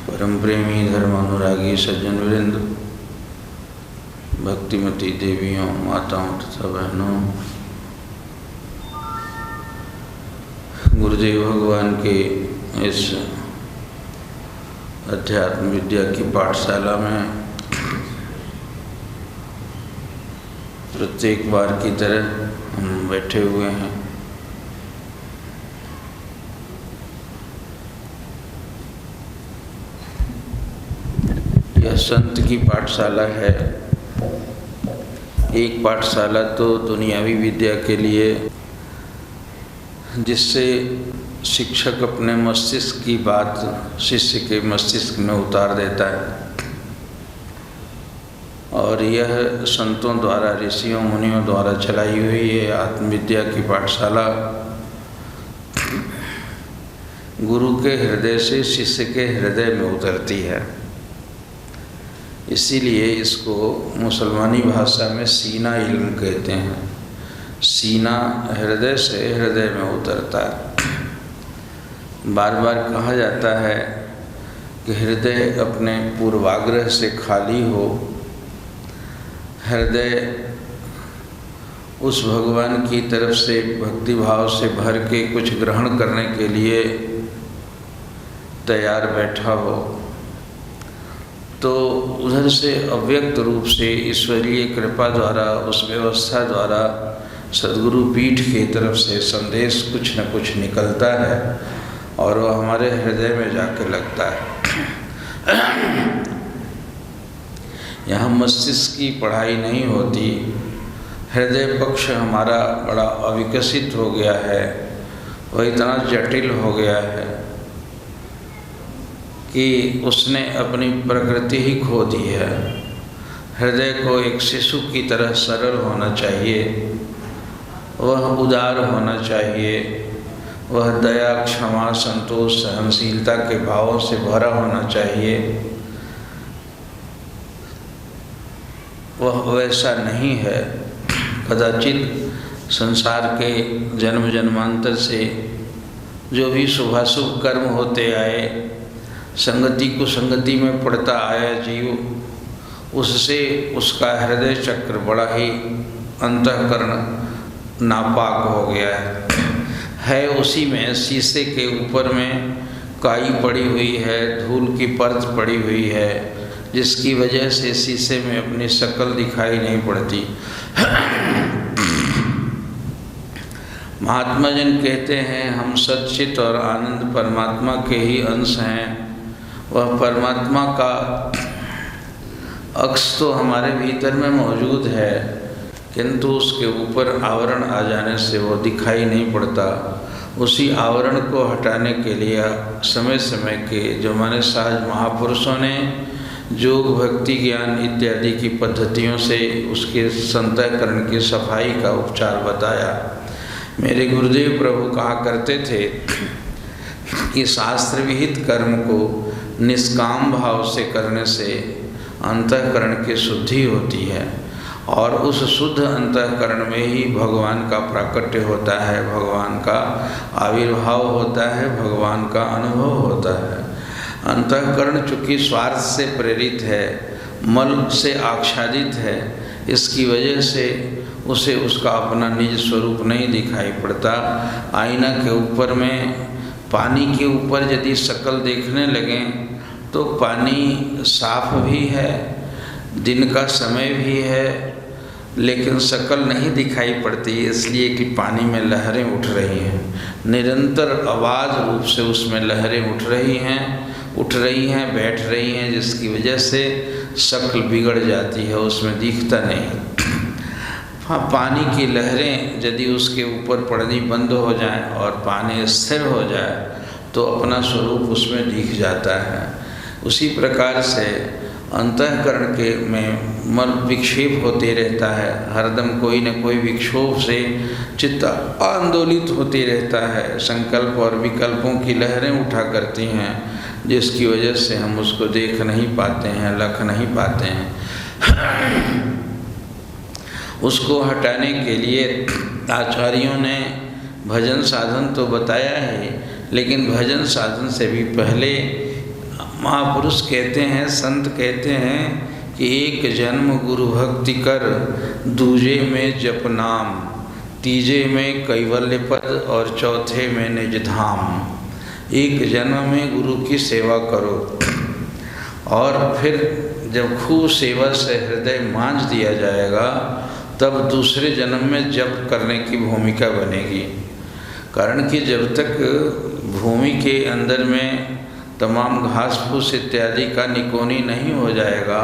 परम प्रेमी धर्मानुरागी सज्जन वृंद, भक्तिमती देवियों, माताओं तथा बहनों, गुरुदेव भगवान के इस अध्यात्म विद्या की पाठशाला में प्रत्येक बार की तरह हम बैठे हुए हैं। यह संत की पाठशाला है। एक पाठशाला तो दुनियावी विद्या के लिए, जिससे शिक्षक अपने मस्तिष्क की बात शिष्य के मस्तिष्क में उतार देता है, और यह संतों द्वारा, ऋषियों मुनियों द्वारा चलाई हुई ये आत्मविद्या की पाठशाला गुरु के हृदय से शिष्य के हृदय में उतरती है। इसीलिए इसको मुसलमानी भाषा में सीना इल्म कहते हैं। सीना हृदय से हृदय में उतरता है। बार बार कहा जाता है कि हृदय अपने पूर्वाग्रह से खाली हो, हृदय उस भगवान की तरफ से भक्ति भाव से भर के कुछ ग्रहण करने के लिए तैयार बैठा हो, तो उधर से अव्यक्त रूप से ईश्वरीय कृपा द्वारा, उस व्यवस्था द्वारा सद्गुरु पीठ की तरफ से संदेश कुछ न कुछ निकलता है और वह हमारे हृदय में जाके लगता है। यहाँ मस्तिष्क की पढ़ाई नहीं होती। हृदय पक्ष हमारा बड़ा अविकसित हो गया है, वह इतना जटिल हो गया है कि उसने अपनी प्रकृति ही खो दी है। हृदय को एक शिशु की तरह सरल होना चाहिए, वह उदार होना चाहिए, वह दया, क्षमा, संतोष, सहनशीलता के भावों से भरा होना चाहिए। वह वैसा नहीं है। कदाचित संसार के जन्म जन्मांतर से जो भी शुभाशुभ कर्म होते आए, संगति को संगति में पड़ता आया जीव, उससे उसका हृदय चक्र बड़ा ही अंतःकरण नापाक हो गया है। उसी में शीशे के ऊपर में काई पड़ी हुई है, धूल की परत पड़ी हुई है, जिसकी वजह से शीशे में अपनी शक्ल दिखाई नहीं पड़ती। महात्मा जन कहते हैं, हम सच्चित और आनंद परमात्मा के ही अंश हैं। वह परमात्मा का अक्ष तो हमारे भीतर में मौजूद है, किंतु उसके ऊपर आवरण आ जाने से वो दिखाई नहीं पड़ता। उसी आवरण को हटाने के लिए समय समय के जो हमारे सहज महापुरुषों ने योग, भक्ति, ज्ञान इत्यादि की पद्धतियों से उसके संतःकरण की सफाई का उपचार बताया। मेरे गुरुदेव प्रभु कहा करते थे कि शास्त्र विहित कर्म को निष्काम भाव से करने से अंतःकरण की शुद्धि होती है, और उस शुद्ध अंतःकरण में ही भगवान का प्राकट्य होता है, भगवान का आविर्भाव होता है, भगवान का अनुभव होता है। अंतःकरण चूँकि स्वार्थ से प्रेरित है, मल से आच्छादित है, इसकी वजह से उसे उसका अपना निज स्वरूप नहीं दिखाई पड़ता। आईना के ऊपर में, पानी के ऊपर यदि शक्ल देखने लगें तो पानी साफ भी है, दिन का समय भी है, लेकिन शक्ल नहीं दिखाई पड़ती, इसलिए कि पानी में लहरें उठ रही हैं, निरंतर आवाज़ रूप से उसमें लहरें उठ रही हैं, बैठ रही हैं, जिसकी वजह से शक्ल बिगड़ जाती है, उसमें दिखता नहीं। हाँ, पानी की लहरें यदि उसके ऊपर पड़नी बंद हो जाएं और पानी स्थिर हो जाए तो अपना स्वरूप उसमें दिख जाता है। उसी प्रकार से अंतःकरण के में मन विक्षेप होते रहता है, हरदम कोई न कोई विक्षोभ से चित्त आंदोलित होते रहता है, संकल्प और विकल्पों की लहरें उठा करती हैं, जिसकी वजह से हम उसको देख नहीं पाते हैं, लख नहीं पाते हैं। उसको हटाने के लिए आचार्यों ने भजन साधन तो बताया है, लेकिन भजन साधन से भी पहले महापुरुष कहते हैं, संत कहते हैं कि एक जन्म गुरु भक्ति कर, दूजे में जप नाम, तीजे में कैवल्य पद और चौथे में निज धाम। एक जन्म में गुरु की सेवा करो और फिर जब खूब सेवा से हृदय मांझ दिया जाएगा तब दूसरे जन्म में जप करने की भूमिका बनेगी। कारण कि जब तक भूमि के अंदर में तमाम घास फूस इत्यादि का निकोनी नहीं हो जाएगा,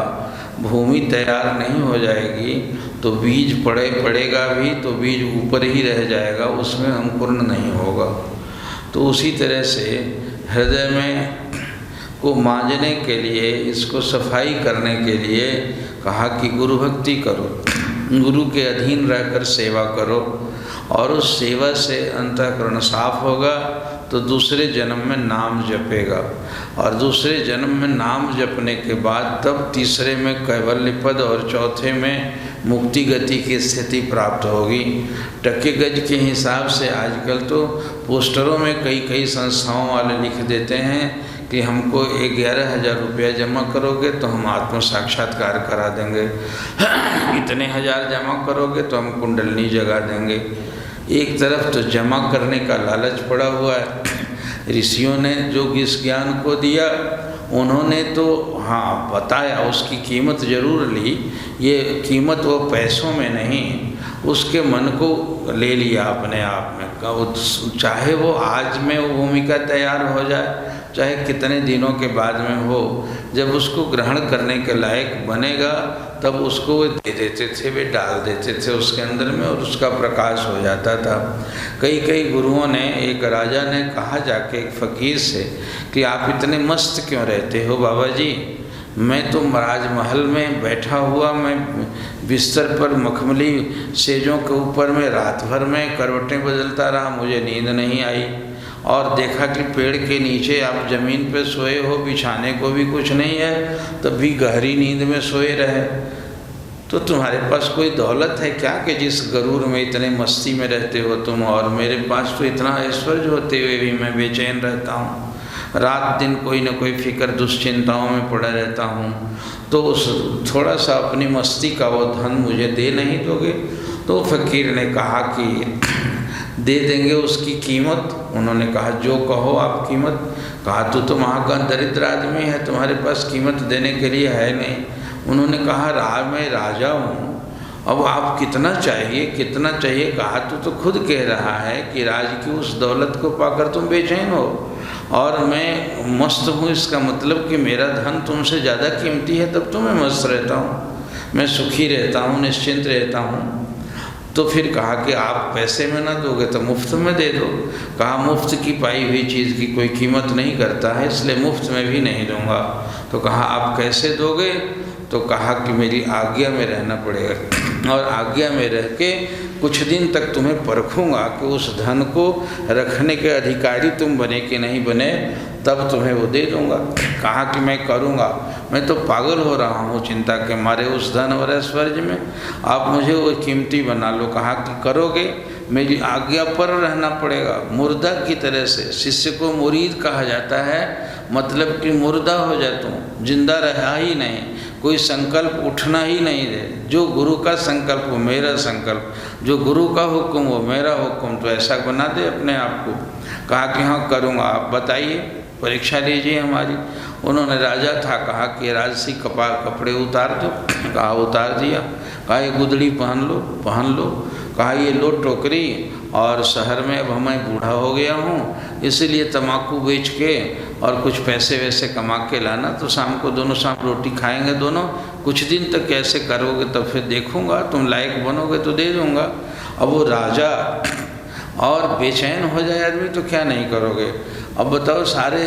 भूमि तैयार नहीं हो जाएगी, तो बीज पड़ेगा भी तो बीज ऊपर ही रह जाएगा, उसमें अंकुरण नहीं होगा। तो उसी तरह से हृदय में को मांझने के लिए, इसको सफाई करने के लिए कहा कि गुरु भक्ति करो, गुरु के अधीन रहकर सेवा करो, और उस सेवा से अंतःकरण साफ होगा तो दूसरे जन्म में नाम जपेगा, और दूसरे जन्म में नाम जपने के बाद तब तीसरे में कैवल्य पद और चौथे में मुक्ति गति की स्थिति प्राप्त होगी। टके गज के हिसाब से आजकल तो पोस्टरों में कई संस्थाओं वाले लिख देते हैं कि हमको 11,000 रुपया जमा करोगे तो हम आत्म साक्षात्कार करा देंगे, इतने हजार जमा करोगे तो हम कुंडलनी जगा देंगे। एक तरफ तो जमा करने का लालच पड़ा हुआ है। ऋषियों ने जो इस ज्ञान को दिया उन्होंने तो हाँ बताया, उसकी कीमत जरूर ली, ये कीमत वो पैसों में नहीं, उसके मन को ले लिया अपने आप में। चाहे वो आज में वो भूमिका तैयार हो जाए, चाहे कितने दिनों के बाद में हो, जब उसको ग्रहण करने के लायक बनेगा तब उसको वे दे देते थे, वे डाल देते थे उसके अंदर में, और उसका प्रकाश हो जाता था। कई गुरुओं ने, एक राजा ने कहा जाके एक फ़कीर से कि आप इतने मस्त क्यों रहते हो बाबा जी, मैं तो राजमहल में बैठा हुआ, मैं बिस्तर पर मखमली सेजों के ऊपर में रात भर में करवटें बदलता रहा, मुझे नींद नहीं आई, और देखा कि पेड़ के नीचे आप ज़मीन पे सोए हो, बिछाने को भी कुछ नहीं है, तब भी गहरी नींद में सोए रहे। तो तुम्हारे पास कोई दौलत है क्या कि जिस गरूर में इतने मस्ती में रहते हो तुम, और मेरे पास तो इतना ऐश्वर्य होते हुए भी मैं बेचैन रहता हूँ, रात दिन कोई न कोई फिक्र दुश्चिंताओं में पड़ा रहता हूँ, तो उस थोड़ा सा अपनी मस्ती का वो धन मुझे दे नहीं दोगे? तो फ़कीर ने कहा कि दे देंगे उसकी कीमत। उन्होंने कहा जो कहो आप कीमत। कहा तो वहाँ दरिद्र आदमी है, तुम्हारे पास कीमत देने के लिए है नहीं। उन्होंने कहा मैं राजा हूँ, अब आप कितना चाहिए कितना चाहिए? कहा तो खुद कह रहा है कि राज की उस दौलत को पाकर तुम बेचैन हो, और मैं मस्त हूँ, इसका मतलब कि मेरा धन तुमसे ज़्यादा कीमती है, तब तो मैं मस्त रहता हूँ, मैं सुखी रहता हूँ, निश्चिंत रहता हूँ। तो फिर कहा कि आप पैसे में ना दोगे तो मुफ्त में दे दो। कहा मुफ्त की पाई हुई चीज़ की कोई कीमत नहीं करता है, इसलिए मुफ्त में भी नहीं दूंगा। तो कहा आप कैसे दोगे? तो कहा कि मेरी आज्ञा में रहना पड़ेगा, और आज्ञा में रह के कुछ दिन तक तुम्हें परखूंगा कि उस धन को रखने के अधिकारी तुम बने कि नहीं बने, तब तुम्हें वो दे दूंगा। कहा कि मैं करूंगा, मैं तो पागल हो रहा हूँ चिंता के मारे उस धन और ऐश्वर्य में, आप मुझे वो कीमती बना लो। कहा कि करोगे, मेरी आज्ञा पर रहना पड़ेगा। मुर्दा की तरह से, शिष्य को मुरीद कहा जाता है, मतलब कि मुर्दा हो जा तुम, जिंदा रहा ही नहीं, कोई संकल्प उठना ही नहीं दे। जो गुरु का संकल्प वो मेरा संकल्प, जो गुरु का हुक्म वो मेरा हुक्म, तो ऐसा बना दे अपने आप को। कहा कि हाँ करूँगा, आप बताइए, परीक्षा लीजिए हमारी। उन्होंने राजा था, कहा कि राजसी कपड़े उतार दो। कहा उतार दिया। कहा ये गुदड़ी पहन लो। कहा ये लो टोकरी, और शहर में अब मैं बूढ़ा हो गया हूँ, इसीलिए तम्बाकू बेच के और कुछ पैसे वैसे कमा के लाना, तो शाम को दोनों शाम रोटी खाएंगे दोनों, कुछ दिन तक कैसे करोगे तब फिर देखूँगा, तुम लायक बनोगे तो दे दूँगा। अब वो राजा और बेचैन हो जाए आदमी तो क्या नहीं करोगे। अब बताओ, सारे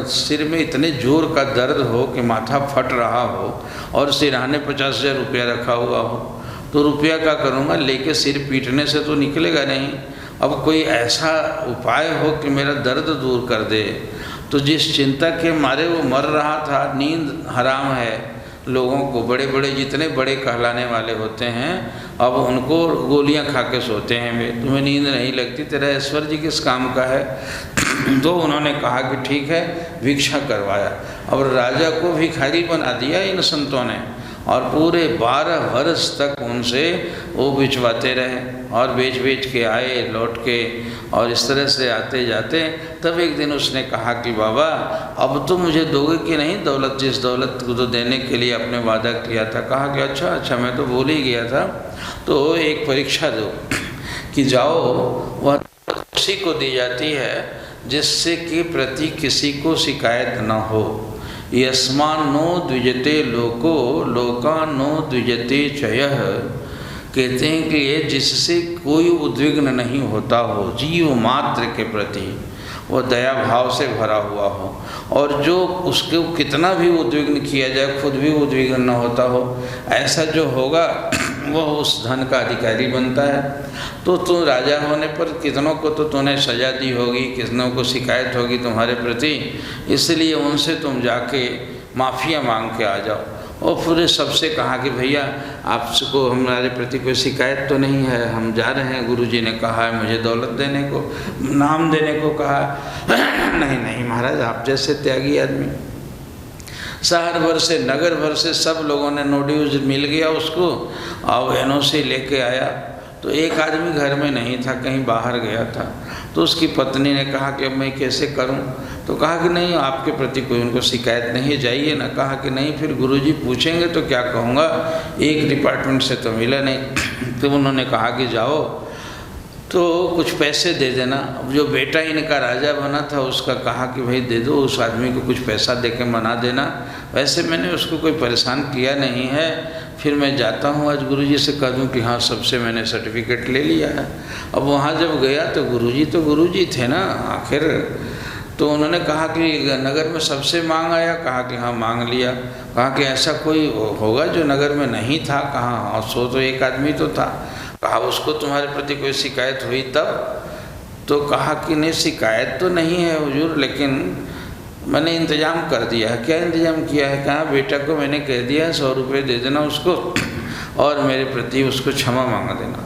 सिर में इतने जोर का दर्द हो कि माथा फट रहा हो, और सिरहाने 50,000 रुपया रखा हुआ हो, तो रुपया क्या करूँगा, लेके सिर पीटने से तो निकलेगा नहीं। अब कोई ऐसा उपाय हो कि मेरा दर्द दूर कर दे। तो जिस चिंता के मारे वो मर रहा था, नींद हराम है, लोगों को, बड़े बड़े जितने बड़े कहलाने वाले होते हैं, अब उनको गोलियां खा के सोते हैं वे, तुम्हें नींद नहीं लगती, तेरा ऐश्वर्य किस काम का है। तो उन्होंने कहा कि ठीक है, भिक्षा करवाया। अब राजा को भिखारी बना दिया इन संतों ने, और पूरे 12 वर्ष तक उनसे वो बिचवाते रहे, और बेच बेच के आए लौट के, और इस तरह से आते जाते तब एक दिन उसने कहा कि बाबा अब तो मुझे दोगे कि नहीं दौलत, जिस दौलत को तो देने के लिए आपने वादा किया था। कहा कि अच्छा अच्छा, मैं तो भूल ही गया था, तो एक परीक्षा दो कि जाओ, वह उसी को दी जाती है जिससे कि प्रति किसी को शिकायत न हो। यस्मान्नो द्विजते लोको लोकान्नो द्विजते चयः, कहते हैं कि ये जिससे कोई उद्विग्न नहीं होता हो, जीव मात्र के प्रति वो दया भाव से भरा हुआ हो, और जो उसको कितना भी उद्विग्न किया जाए खुद भी उद्विग्न न होता हो, ऐसा जो होगा वह उस धन का अधिकारी बनता है। तो तुम राजा होने पर कितनों को तो तूने सजा दी होगी, कितनों को शिकायत होगी तुम्हारे प्रति, इसलिए उनसे तुम जाके माफ़िया मांग के आ जाओ। और फिर सबसे कहा कि भैया आपको हमारे प्रति कोई शिकायत तो नहीं है, हम जा रहे हैं, गुरुजी ने कहा है मुझे दौलत देने को, नाम देने को कहा। नहीं नहीं महाराज, आप जैसे त्यागी आदमी, शहर भर से नगर भर से सब लोगों ने नोटिस मिल गया उसको, और एनओसी लेके आया। तो एक आदमी घर में नहीं था, कहीं बाहर गया था। तो उसकी पत्नी ने कहा कि अब मैं कैसे करूं? तो कहा कि नहीं, आपके प्रति कोई उनको शिकायत नहीं है, जाइए ना। कहा कि नहीं, फिर गुरुजी पूछेंगे तो क्या कहूँगा, एक डिपार्टमेंट से तो मिला नहीं। तो उन्होंने कहा कि जाओ तो कुछ पैसे दे देना। अब जो बेटा इनका राजा बना था उसका कहा कि भाई दे दो, उस आदमी को कुछ पैसा दे के मना देना, वैसे मैंने उसको कोई परेशान किया नहीं है, फिर मैं जाता हूँ, आज गुरुजी से कह दूँ कि हाँ सबसे मैंने सर्टिफिकेट ले लिया है। अब वहाँ जब गया तो गुरुजी थे ना आखिर। तो उन्होंने कहा कि नगर में सबसे मांग आया? कहा कि हाँ मांग लिया। कहा कि ऐसा कोई होगा जो नगर में नहीं था? कहा हाँ, सो तो एक आदमी तो था। कहा उसको तुम्हारे प्रति कोई शिकायत हुई तब? तो कहा कि नहीं शिकायत तो नहीं है हुजूर, लेकिन मैंने इंतज़ाम कर दिया है। क्या इंतज़ाम किया है? कहा बेटा को मैंने कह दिया है 100 रुपये दे देना उसको, और मेरे प्रति उसको क्षमा मांगा देना।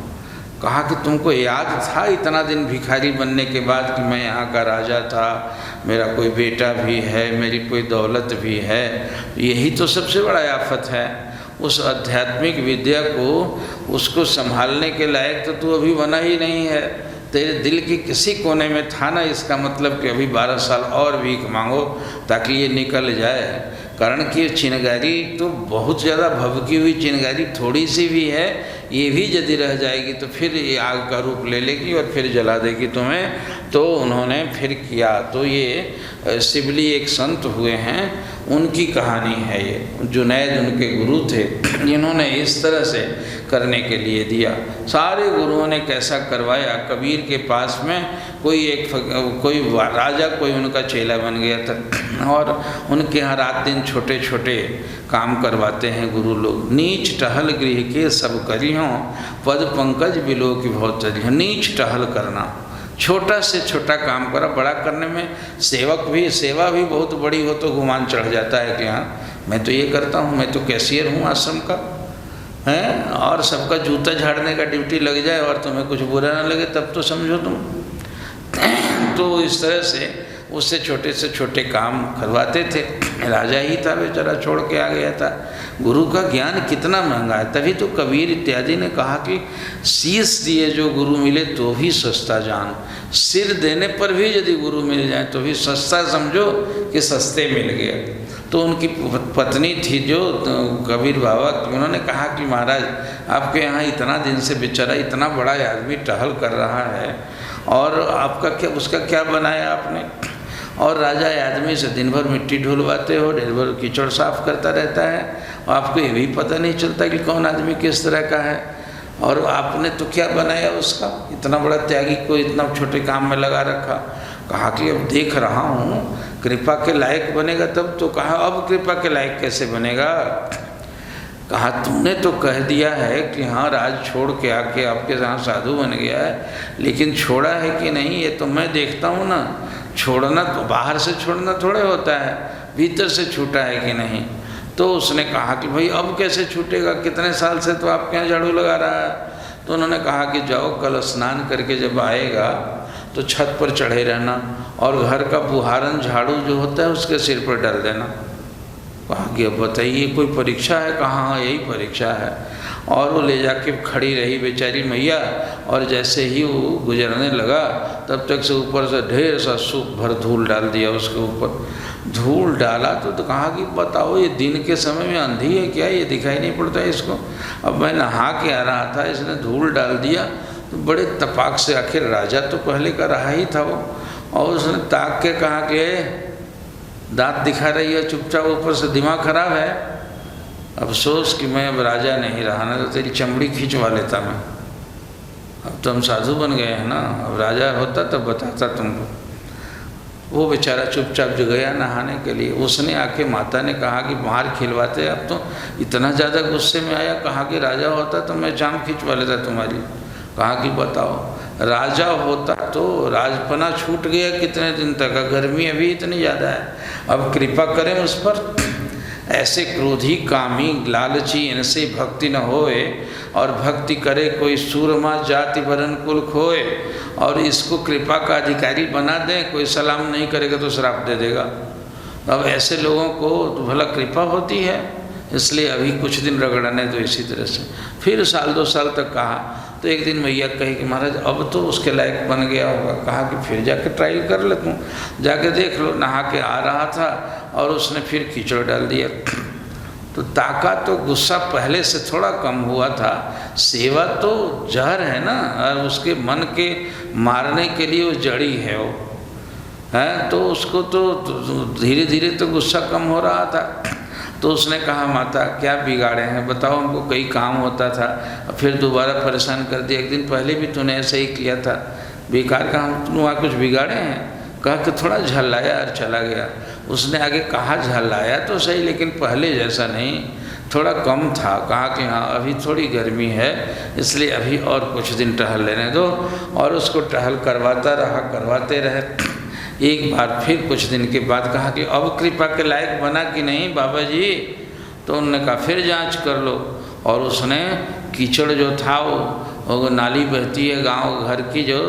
कहा कि तुमको याद था इतना दिन भिखारी बनने के बाद कि मैं यहाँ का राजा था, मेरा कोई बेटा भी है, मेरी कोई दौलत भी है, यही तो सबसे बड़ा आफत है। उस आध्यात्मिक विद्या को उसको संभालने के लायक तो तू अभी बना ही नहीं है, तेरे दिल के किसी कोने में था ना, इसका मतलब कि अभी 12 साल और भीख मांगो ताकि ये निकल जाए। कारण कि चिनगारी तो बहुत ज़्यादा भभकी हुई चिनगारी थोड़ी सी भी है, ये भी यदि रह जाएगी तो फिर ये आग का रूप ले लेगी और फिर जला देगी तुम्हें। तो उन्होंने फिर किया। तो ये शिवली एक संत हुए हैं, उनकी कहानी है ये। जुनैद उनके गुरु थे जिन्होंने इस तरह से करने के लिए दिया। सारे गुरुओं ने कैसा करवाया। कबीर के पास में कोई राजा कोई उनका चेला बन गया था, और उनके यहाँ रात दिन छोटे छोटे काम करवाते हैं गुरु लोग। नीच टहल गृह के सब करी हों, पद पंकज बिलो की बहुत तरी। नीच टहल करना, छोटा से छोटा काम करा, बड़ा करने में सेवा भी बहुत बड़ी हो तो गुमान चढ़ जाता है कि हाँ मैं तो ये करता हूँ, मैं तो कैशियर हूँ आश्रम का, हैं, और सबका जूता झाड़ने का ड्यूटी लग जाए और तुम्हें कुछ बुरा ना लगे तब तो समझो तुम। तो इस तरह से उससे छोटे से छोटे काम करवाते थे। राजा ही था बेचारा, छोड़ के आ गया था। गुरु का ज्ञान कितना महंगा है। तभी तो कबीर इत्यादि ने कहा कि शीश दिए जो गुरु मिले तो भी सस्ता जान, सिर देने पर भी यदि गुरु मिल जाए तो भी सस्ता समझो कि सस्ते मिल गए। तो उनकी पत्नी थी जो कबीर बाबा, उन्होंने कहा कि महाराज आपके यहाँ इतना दिन से बेचारा इतना बड़ा आदमी टहल कर रहा है, और आपका क्या, उसका क्या बनाया आपने? और राजा आदमी से दिन भर मिट्टी ढुलवाते हो, दिन भर कीचड़ साफ करता रहता है, और आपको ये भी पता नहीं चलता कि कौन आदमी किस तरह का है। और आपने तो क्या बनाया उसका? इतना बड़ा त्यागी को इतना छोटे काम में लगा रखा। कहा कि अब देख रहा हूँ कृपा के लायक बनेगा तब। तो कहा अब कृपा के लायक कैसे बनेगा? कहा तुमने तो कह दिया है कि हाँ राज छोड़ के आके आपके यहाँ साधु बन गया है, लेकिन छोड़ा है कि नहीं ये तो मैं देखता हूँ ना। छोड़ना तो बाहर से छोड़ना थोड़े होता है, भीतर से छूटा है कि नहीं। तो उसने कहा कि भाई अब कैसे छूटेगा, कितने साल से तो आपके यहाँ झाड़ू लगा रहा है। तो उन्होंने कहा कि जाओ कल स्नान करके जब आएगा तो छत पर चढ़े रहना और घर का बुहारन झाड़ू जो होता है उसके सिर पर डाल देना। कहा कि अब बताइए कोई परीक्षा है? कहा हाँ यही परीक्षा है। और वो ले जाके खड़ी रही बेचारी मैया, और जैसे ही वो गुजरने लगा तब तक से ऊपर से ढेर सा सूप भर धूल डाल दिया उसके ऊपर। धूल डाला तो कहा कि बताओ ये दिन के समय में अंधी है क्या, ये दिखाई नहीं पड़ता है इसको। अब मैं नहा के आ रहा था, इसने धूल डाल दिया। तो बड़े तपाक से, आखिर राजा तो पहले का रहा ही था वो, और उसने ताक के कहा कि दांत दिखा रही है चुपचाप, ऊपर से दिमाग खराब है। अफसोस कि मैं अब राजा नहीं रहा, ना तो तेरी चमड़ी खींचवा लेता मैं। अब तो हम साधु बन गए हैं ना, अब राजा होता तब बताता तुमको। वो बेचारा चुपचाप जो गया नहाने के लिए, उसने आके माता ने कहा कि बाहर खिलवाते। अब तो इतना ज़्यादा गुस्से में आया, कहा कि राजा होता तो मैं जाम खींचवा लेता तुम्हारी। कहा कि बताओ राजा होता तो राजपना छूट गया कितने दिन तक, गर्मी अभी इतनी ज़्यादा है। अब कृपा करें उस पर। ऐसे क्रोधी कामी लालची इनसे भक्ति न होए, और भक्ति करे कोई सूरमा जाति वरण कुल खोए। और इसको कृपा का अधिकारी बना दें, कोई सलाम नहीं करेगा तो श्राप दे देगा। अब ऐसे लोगों को तो भला कृपा होती है, इसलिए अभी कुछ दिन रगड़ने दो इसी तरह से। फिर साल 2 साल तक कहा, तो एक दिन मैया कही कि महाराज अब तो उसके लायक बन गया होगा। कहा कि फिर जाके ट्रायल कर ले, तू जाके देख लो। नहा के आ रहा था और उसने फिर कीचड़ डाल दिया। तो ताका तो गुस्सा पहले से थोड़ा कम हुआ था। सेवा तो जहर है ना, और उसके मन के मारने के लिए वो जड़ी है वो है, तो उसको तो धीरे धीरे तो गुस्सा कम हो रहा था। तो उसने कहा माता क्या बिगाड़े हैं बताओ, हमको कई काम होता था, फिर दोबारा परेशान कर दिया। एक दिन पहले भी तूने ऐसे ही किया था, बेकार का हम वहाँ कुछ बिगाड़े हैं? कहा कि थोड़ा झल्लाया और चला गया। उसने आगे कहा झल्लाया तो सही, लेकिन पहले जैसा नहीं, थोड़ा कम था। कहा कि हाँ अभी थोड़ी गर्मी है, इसलिए अभी और कुछ दिन टहल लेने दो। और उसको टहल करवाता रहा, करवाते रहे। एक बार फिर कुछ दिन के बाद कहा कि अब कृपा के लायक बना कि नहीं बाबा जी? तो उन्होंने कहा फिर जांच कर लो। और उसने कीचड़ जो था वो नाली बहती है गांव घर की जो,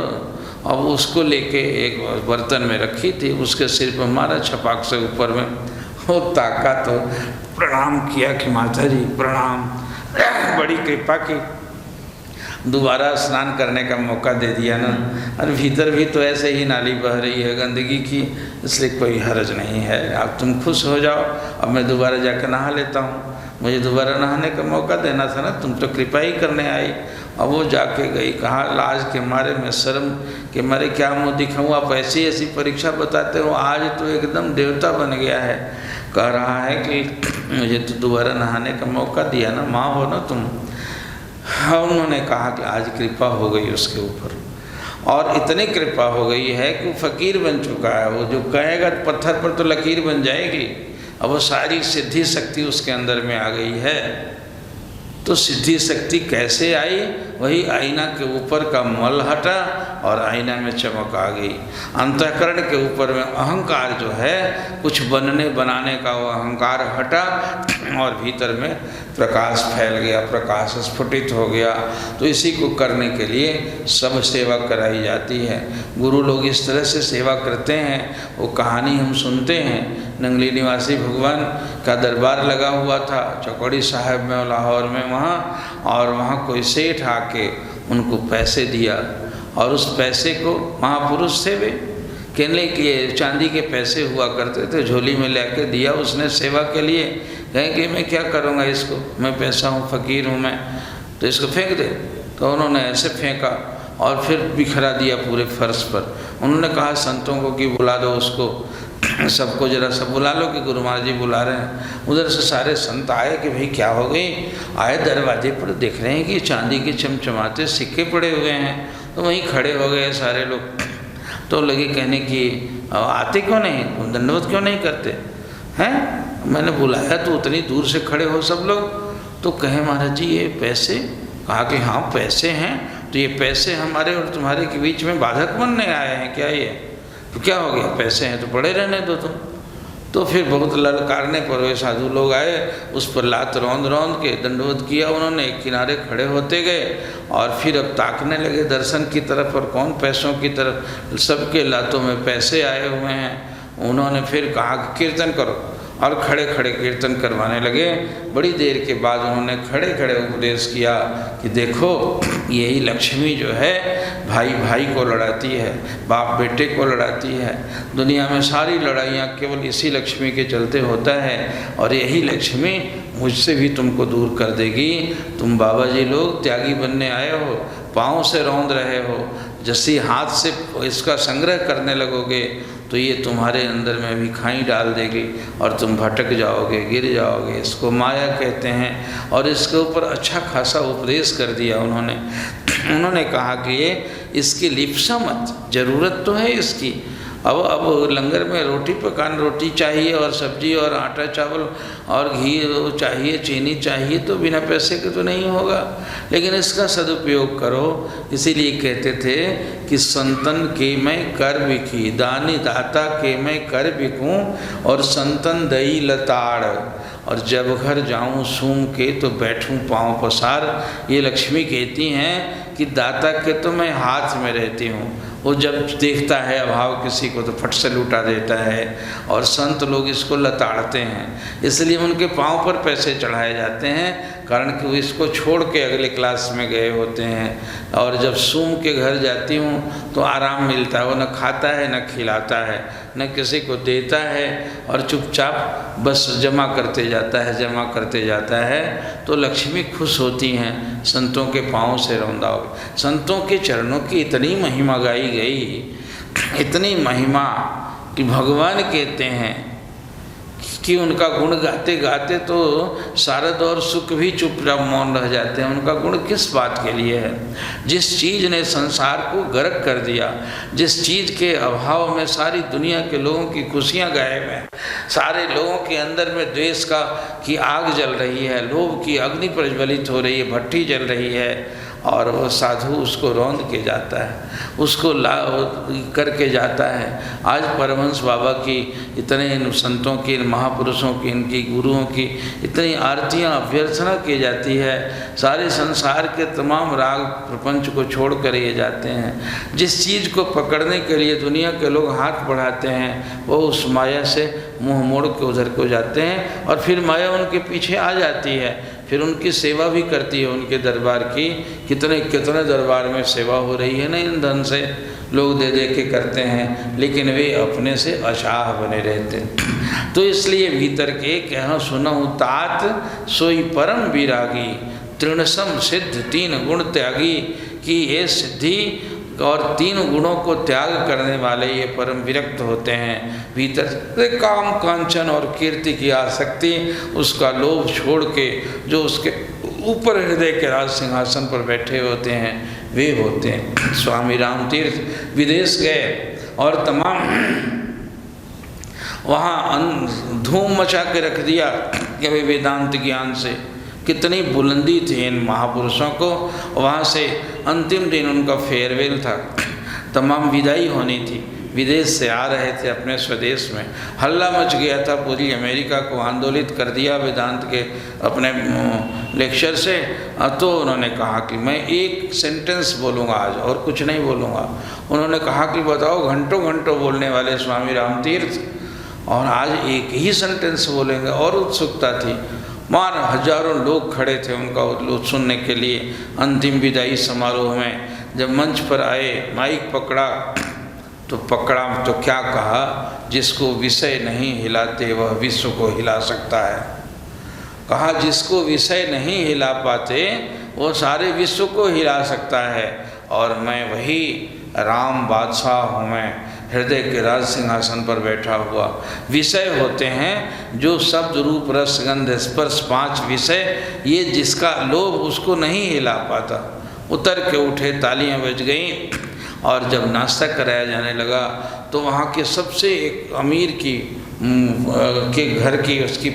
अब उसको लेके एक बर्तन में रखी थी, उसके सिर पर मारा छपाक से ऊपर में। वो ताका तो प्रणाम किया कि माता जी प्रणाम, बड़ी कृपा की, दोबारा स्नान करने का मौका दे दिया ना। और भीतर भी तो ऐसे ही नाली बह रही है गंदगी की, इसलिए कोई हर्ज नहीं है। अब तुम खुश हो जाओ, अब मैं दोबारा जाकर नहा लेता हूँ। मुझे दोबारा नहाने का मौका देना था ना, तुम तो कृपा ही करने आई। अब वो जाके गई, कहा लाज के मारे, मैं शर्म के मारे क्या मुँह दिखाऊँ, आप ऐसी ऐसी परीक्षा बताते हो, आज तो एकदम देवता बन गया है। कह रहा है कि मुझे तो दोबारा नहाने का मौका दिया ना, माँ हो ना तुम। हाँ, उन्होंने कहा कि आज कृपा हो गई उसके ऊपर, और इतनी कृपा हो गई है कि वो फ़कीर बन चुका है। वो जो कहेगा पत्थर पर तो लकीर बन जाएगी। अब वो सारी सिद्धि शक्ति उसके अंदर में आ गई है। तो सिद्धि शक्ति कैसे आई? वही आईना के ऊपर का मल हटा और आईना में चमक आ गई। अंतःकरण के ऊपर में अहंकार जो है, कुछ बनने बनाने का वो अहंकार हटा और भीतर में प्रकाश फैल गया, प्रकाश स्फुटित हो गया। तो इसी को करने के लिए सब सेवा कराई जाती है। गुरु लोग इस तरह से सेवा करते हैं। वो कहानी हम सुनते हैं, नंगली निवासी भगवान का दरबार लगा हुआ था चौकड़ी साहब में लाहौर में वहाँ, और वहाँ कोई सेठ आके उनको पैसे दिया, और उस पैसे को महापुरुष थे वे, कहने के लिए चांदी के पैसे हुआ करते थे, झोली में लेके दिया उसने सेवा के लिए। कहें कि मैं क्या करूँगा इसको, मैं पैसा हूँ, फ़कीर हूँ मैं, तो इसको फेंक दे। तो उन्होंने ऐसे फेंका और फिर बिखरा दिया पूरे फर्श पर। उन्होंने कहा संतों को कि बुला दो उसको, सबको जरा सब बुला लो कि गुरु महाराज जी बुला रहे हैं। उधर से सारे संत आए कि भाई क्या हो गई? आए, दरवाजे पर देख रहे हैं कि चांदी के चमचमाते सिक्के पड़े हुए हैं। तो वहीं खड़े हो गए सारे लोग। तो लगे कहने कि आते क्यों नहीं, दंडवत क्यों नहीं करते हैं? मैंने बुलाया तो उतनी दूर से खड़े हो सब लोग। तो कहे महाराज जी ये पैसे? कहा कि हाँ पैसे हैं, तो ये पैसे हमारे और तुम्हारे के बीच में बाधक बनने आए हैं क्या? ये तो क्या हो गया, पैसे हैं तो पड़े रहने दो तुम। तो फिर बहुत ललकारने पर वे साधु लोग आए, उस पर लात रौंद रौंद के दंडवत किया उन्होंने, एक किनारे खड़े होते गए और फिर अब ताकने लगे दर्शन की तरफ और कौन पैसों की तरफ। सबके लातों में पैसे आए हुए हैं। उन्होंने फिर कहा कि कीर्तन करो, और खड़े खड़े कीर्तन करवाने लगे। बड़ी देर के बाद उन्होंने खड़े खड़े उपदेश किया कि देखो यही लक्ष्मी जो है भाई भाई को लड़ाती है, बाप बेटे को लड़ाती है। दुनिया में सारी लड़ाइयाँ केवल इसी लक्ष्मी के चलते होता है, और यही लक्ष्मी मुझसे भी तुमको दूर कर देगी। तुम बाबा जी लोग त्यागी बनने आए हो, पाँव से रौंद रहे हो, जैसे हाथ से इसका संग्रह करने लगोगे तो ये तुम्हारे अंदर में भी खाई डाल देगी और तुम भटक जाओगे, गिर जाओगे। इसको माया कहते हैं। और इसके ऊपर अच्छा खासा उपदेश कर दिया उन्होंने। उन्होंने कहा कि ये इसकी लिप्सा मत, ज़रूरत तो है इसकी। अब लंगर में रोटी पकाना, रोटी चाहिए और सब्जी और आटा चावल और घी चाहिए, चीनी चाहिए, तो बिना पैसे के तो नहीं होगा। लेकिन इसका सदुपयोग करो। इसीलिए कहते थे कि संतन के मैं कर बिकी, दानी दाता के मैं कर बिकूं, और संतन दई लताड़, और जब घर जाऊं सूम के तो बैठूं पाँव पसार। ये लक्ष्मी कहती हैं कि दाता के तो मैं हाथ में रहती हूँ, वो जब देखता है अभाव किसी को तो फट से लुटा देता है, और संत लोग इसको लताड़ते हैं। इसलिए उनके पाँव पर पैसे चढ़ाए जाते हैं, कारण कि वो इसको छोड़ के अगले क्लास में गए होते हैं। और जब सूम के घर जाती हूँ तो आराम मिलता है, वो न खाता है न खिलाता है न किसी को देता है, और चुपचाप बस जमा करते जाता है, जमा करते जाता है। तो लक्ष्मी खुश होती हैं संतों के पाँव से रौंदाओगे। संतों के चरणों की इतनी महिमा गाई गई, इतनी महिमा कि भगवान कहते हैं कि उनका गुण गाते गाते तो शारद और सुख भी चुपचाप मौन रह जाते हैं। उनका गुण किस बात के लिए है? जिस चीज़ ने संसार को गर्क कर दिया, जिस चीज़ के अभाव में सारी दुनिया के लोगों की खुशियां गायब हैं, सारे लोगों के अंदर में द्वेष की आग जल रही है, लोभ की अग्नि प्रज्वलित हो रही है, भट्ठी जल रही है, और वो साधु उसको रौंद के जाता है, उसको ला करके जाता है। आज परमहंस बाबा की इतने संतों की, महापुरुषों की, इनकी गुरुओं की इतनी आरतियाँ अभ्यर्थना की जाती है। सारे संसार के तमाम राग प्रपंच को छोड़ कर ये जाते हैं। जिस चीज़ को पकड़ने के लिए दुनिया के लोग हाथ बढ़ाते हैं, वो उस माया से मुँह मोड़ के उधर को जाते हैं, और फिर माया उनके पीछे आ जाती है, फिर उनकी सेवा भी करती है उनके दरबार की। कितने कितने दरबार में सेवा हो रही है ना, इन धन से लोग दे दे के करते हैं, लेकिन वे अपने से अशाह बने रहते हैं। तो इसलिए भीतर के कह सुनहु तात सोई परम विरागी, तृणसम सिद्ध तीन गुण त्यागी, कि ये सिद्धि और तीन गुणों को त्याग करने वाले ये परम विरक्त होते हैं। भीतर से काम कांचन और कीर्ति की आसक्ति, उसका लोभ छोड़ के जो उसके ऊपर हृदय के राज सिंहासन पर बैठे होते हैं, वे होते हैं। स्वामी राम तीर्थ विदेश गए और तमाम वहाँ धूम मचा के रख दिया कि वे वेदांत ज्ञान से कितनी बुलंदी थी इन महापुरुषों को। वहाँ से अंतिम दिन उनका फेयरवेल था, तमाम विदाई होनी थी। विदेश से आ रहे थे अपने स्वदेश में, हल्ला मच गया था, पूरी अमेरिका को आंदोलित कर दिया वेदांत के अपने लेक्चर से। तो उन्होंने कहा कि मैं एक सेंटेंस बोलूँगा आज, और कुछ नहीं बोलूँगा। उन्होंने कहा कि बताओ, घंटों घंटों बोलने वाले स्वामी राम तीर्थ, और आज एक ही सेंटेंस बोलेंगे। और उत्सुकता थी, मान हजारों लोग खड़े थे उनका सुनने के लिए। अंतिम विदाई समारोह में जब मंच पर आए, माइक पकड़ा तो क्या कहा, जिसको विषय नहीं हिलाते वह विश्व को हिला सकता है। कहा जिसको विषय नहीं हिला पाते वो सारे विश्व को हिला सकता है। और मैं वही राम बादशाह हूँ, मैं हृदय के राज सिंहासन पर बैठा हुआ। विषय होते हैं जो शब्द रूप रस गंध स्पर्श, 5 विषय, ये जिसका लोभ उसको नहीं हिला पाता। उतर के उठे, तालियां बज गईं, और जब नाश्ता कराया जाने लगा तो वहाँ के सबसे एक अमीर की के घर की उसकी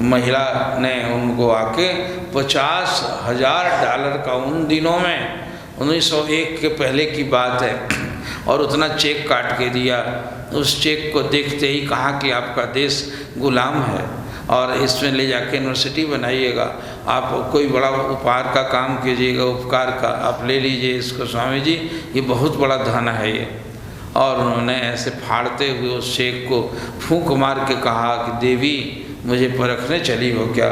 महिला ने उनको आके $50,000 का, उन दिनों में 1901 के पहले की बात है, और उतना चेक काट के दिया उस चेक को देखते ही कहा कि आपका देश गुलाम है और इसमें ले जाके यूनिवर्सिटी बनाइएगा, आप कोई बड़ा उपहार का काम कीजिएगा, उपकार का, आप ले लीजिए इसको स्वामी जी, ये बहुत बड़ा धन है ये। और उन्होंने ऐसे फाड़ते हुए उस चेक को फूंक मार के कहा कि देवी मुझे परखने चली हो क्या,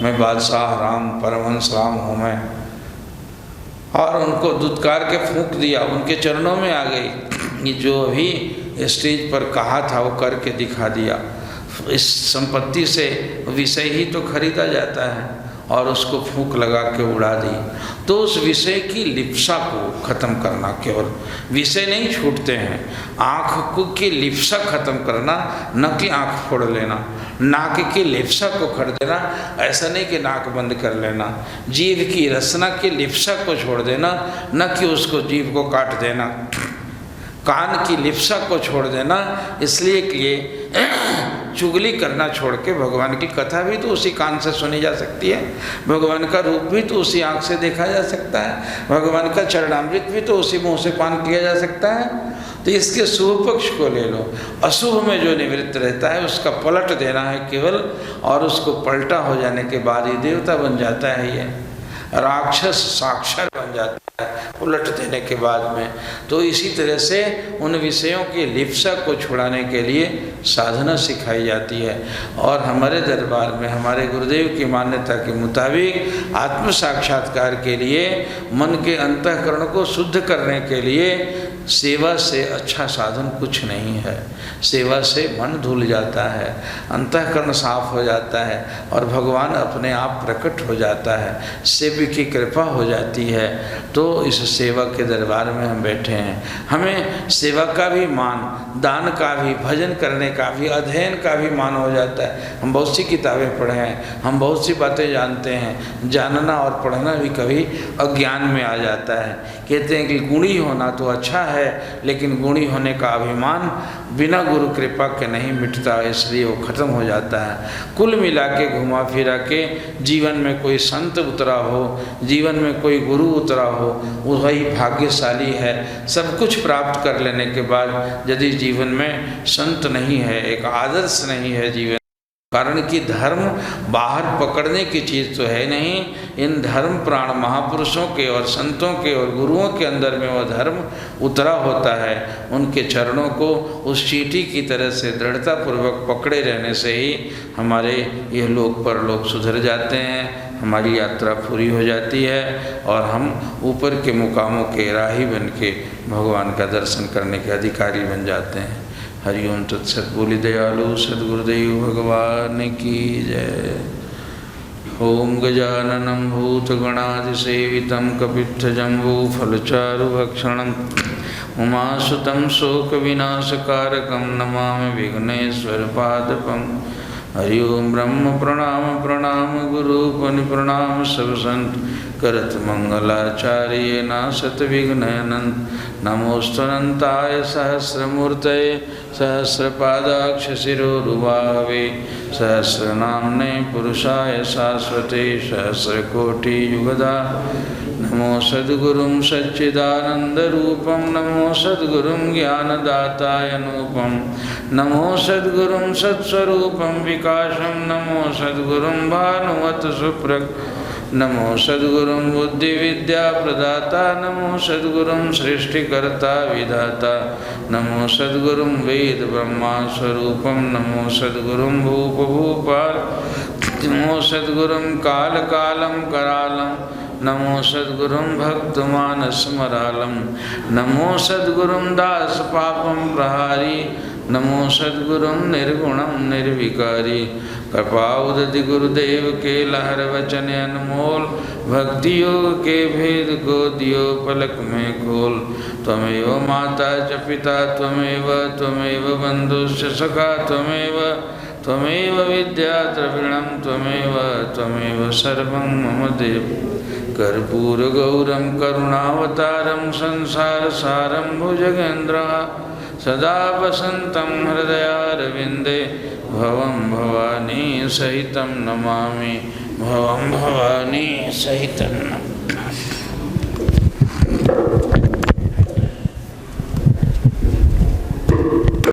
मैं बादशाह राम परमहंस राम हूँ मैं। और उनको दुत्कार के फूंक दिया, उनके चरणों में आ गई। ये जो अभी स्टेज पर कहा था वो करके दिखा दिया। इस संपत्ति से विषय ही तो खरीदा जाता है और उसको फूंक लगा के उड़ा दी। तो उस विषय की लिप्सा को ख़त्म करना, केवल विषय नहीं छूटते हैं, आँख को की लिप्सा ख़त्म करना, न कि आँख फोड़ लेना, नाक की लिप्सा को कर देना, ऐसा नहीं कि नाक बंद कर लेना, जीभ की रसना की लिप्सा को छोड़ देना, न कि उसको जीभ को काट देना, कान की लिप्सा को छोड़ देना, इसलिए कि ये चुगली करना छोड़ के भगवान की कथा भी तो उसी कान से सुनी जा सकती है, भगवान का रूप भी तो उसी आँख से देखा जा सकता है, भगवान का चरणामृत भी तो उसी मुँह से पान किया जा सकता है। तो इसके शुभ पक्ष को ले लो, अशुभ में जो निवृत्त रहता है उसका पलट देना है केवल, और उसको पलटा हो जाने के बाद ही देवता बन जाता है, ये राक्षस साक्षर बन जाता है उलट देने के बाद में। तो इसी तरह से उन विषयों की लिप्सा को छुड़ाने के लिए साधना सिखाई जाती है। और हमारे दरबार में हमारे गुरुदेव की मान्यता के मुताबिक आत्म साक्षात्कार के लिए, मन के अंतःकरण को शुद्ध करने के लिए सेवा से अच्छा साधन कुछ नहीं है। सेवा से मन धुल जाता है, अंतःकरण साफ हो जाता है और भगवान अपने आप प्रकट हो जाता है, सेव्य की कृपा हो जाती है। तो इस सेवा के दरबार में हम बैठे हैं, हमें सेवा का भी मान, दान का भी, भजन करने का भी, अध्ययन का भी मान हो जाता है। हम बहुत सी किताबें पढ़े हैं, हम बहुत सी बातें जानते हैं, जानना और पढ़ना भी कभी अज्ञान में आ जाता है। कहते हैं कि गुणी होना तो अच्छा है, लेकिन गुणी होने का अभिमान बिना गुरु कृपा के नहीं मिटता, इसलिए वो खत्म हो जाता है। कुल मिला के घुमा फिरा के जीवन में कोई संत उतरा हो, जीवन में कोई गुरु उतरा हो, वही भाग्यशाली है। सब कुछ प्राप्त कर लेने के बाद यदि जीवन में संत नहीं है, एक आदर्श नहीं है जीवन, कारण कि धर्म बाहर पकड़ने की चीज़ तो है नहीं। इन धर्म प्राण महापुरुषों के और संतों के और गुरुओं के अंदर में वह धर्म उतरा होता है। उनके चरणों को उस चींटी की तरह से दृढ़तापूर्वक पकड़े रहने से ही हमारे ये लोक परलोक सुधर जाते हैं, हमारी यात्रा पूरी हो जाती है और हम ऊपर के मुकामों के राही बन के भगवान का दर्शन करने के अधिकारी बन जाते हैं। हरिओम तत्सत। बोली दयालु सद्गुरुदेव भगवान की जय। ओम गजाननं भूतगणादिसेवितं कपित्थजम्बूफलचारुभक्षणं उमासुतं शोकविनाशकारकं नमामि विघ्नेश्वरपादपं। हरि ओम ब्रह्म प्रणाम प्रणाम गुरुपनि प्रणाम सब संत करत मंगलाचार्य नासत विघ्ननंत। नमोस्तनंताय सहस्रमूर्तये सहस्रपादाक्ष शिरोरुबाहवे सहस्रनाम्ने पुरुषाय शाश्वते सहस्रकोटि युगदा। नमो सद्गुरुं सच्चिदानन्दरूपं नमो सद्गुरुं ज्ञानदाताय अनूपं नमो सद्गुरुं सत्स्वरूपं विकासं नमो सद्गुरुं भानुमत सुप्रक नमो सद्गुरुं बुद्धिविद्या प्रदाता नमो सद्गुरुं सृष्टिकर्ता विधाता नमो सद्गुरुं वेद ब्रह्मा स्वरूपं नमो सद्गुरुं भूप भूपाल नमो सद्गुरुं काल कालं करालं नमो सद्गुरुं भक्तमानसमरालं नमो सद्गुरुं दास पापं प्रहारी नमो सद्गुरुं निर्गुणं निर्विकारी। कृपाउदधि गुरुदेव के लहर वचन अनमोल भक्ति योग के भेद को दियो पलक में खोल। त्वमेव माता च पिता त्वमेव त्वमेव बंधुश्च सखा त्वमेव त्वमेव विद्या द्रविणं त्वमेव त्वमेव सर्वं मम देव। कर्पूरगौरं करुणावतारं संसारसारं भुजगेन्द्रः सदा वसन्तं हृदयारविन्दे भवं भवानी सहितं नमामि भवं भवानी सहितं नमामि।